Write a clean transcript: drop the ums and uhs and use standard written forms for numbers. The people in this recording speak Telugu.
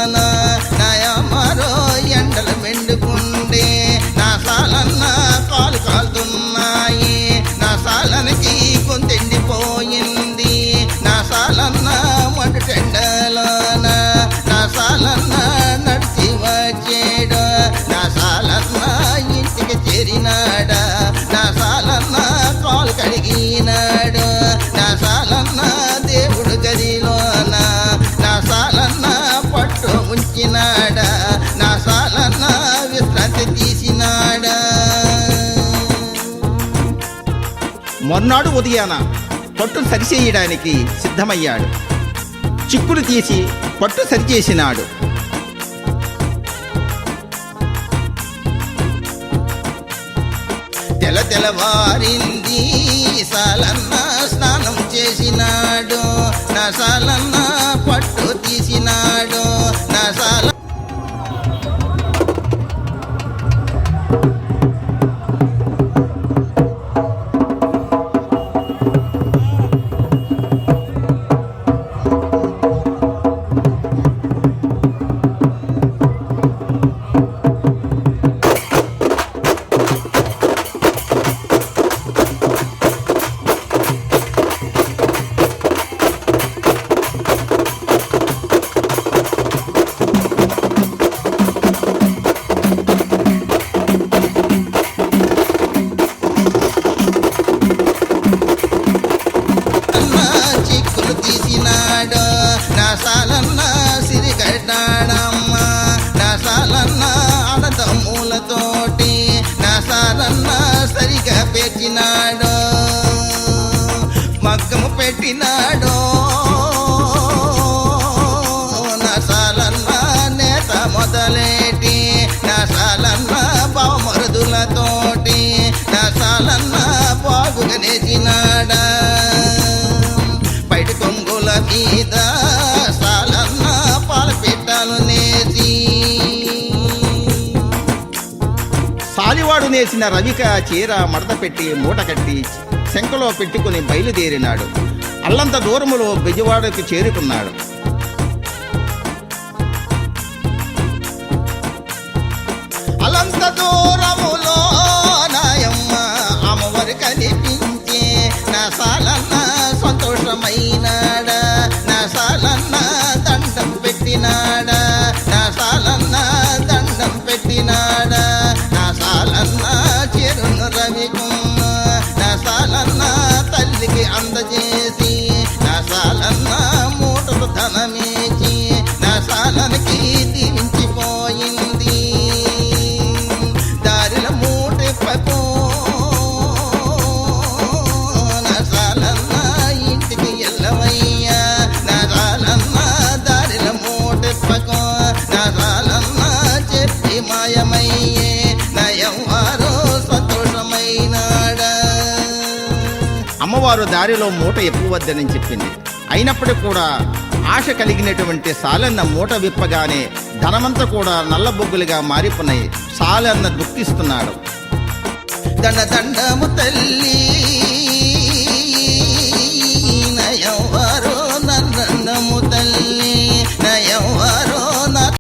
నాయమ్మరో ఎండలు మెండుకుండే నా సాలన్న కాలు కాలుతున్నాయి నా సాలనికి గొంతెండిపోయింది నా సాలన్న మటు టెండలోన నా సాలన్న నడిచి వచ్చేడు నా సాలన్న ఇంటికి చేరినాడా నా సాలన్న కాలు కడిగినాడు నా సాలన్న దేవుడు గదిలోన నా సాలన్న పట్టు ఉంచినాడా నా సాలన్న విశ్రాంతి తీసినాడా. మొన్నాడు ఉదయాన పట్టు సరిచేయడానికి సిద్ధమయ్యాడు. చిక్కులు తీసి పట్టు సరిచేసినాడు. తెల్లవారింది సాలన్న స్నానం చేసినాడు నా సాలన్న పట్టు తీసినాడు నా సాల సాలన్న సిరిగడ్డాడమ్మ నా సాలన్న అన్నదమ్ములతోటి నా సాలన్న సరిగా పెట్టినాడు మగ్గము పెట్టినాడు నా సాలన్న నేత మొదలేటి నా సాలన్న బావమరుదులతోటి నా సాలన్న బాగుగా నేసినాడా బయట కొంగుల మీద సాలన్న పాలపిట్టలు నేసి సాలివాడు నేసిన రవిక చీర మడత పెట్టి మూట కట్టి శంఖలో పెట్టుకుని బయలుదేరినాడు. అల్లంత దూరములో బెజవాడకు చేరుకున్నాడు. అల్లంత దూరములో నాయమ్మ అమ్మవారు కనిపించే నా సాలన్న సంతోషమైనాడా నా సాలన్న దండం పెట్టినాడా నా సాలన్న దండం పెట్టినాడా నా సాలన్న చెరును రవికున్న నా సాలన్న తల్లికి అందజేసి నా సాలన్న మూటలు ధనమేచి నా సాలనికి దీవించిపోయింది దారిల మూట పో నా సాలన్న ఇంటికి ఎల్లవయ్యా నా సాలన్న దారిల మూట పకో నా సాలన్న చెప్పి మాయమయ్యే నయవారో సంతోషమైనాడా. అమ్మవారు దారిలో మూట ఎప్పువద్దని చెప్పింది. అయినప్పటికీ కూడా ఆశ కలిగినటువంటి సాలన్న మూట విప్పగానే ధనమంతా కూడా నల్లబొగ్గులుగా మారిపోయినాయి. సాలన్న దుఃఖిస్తున్నాడు. దండము తల్లి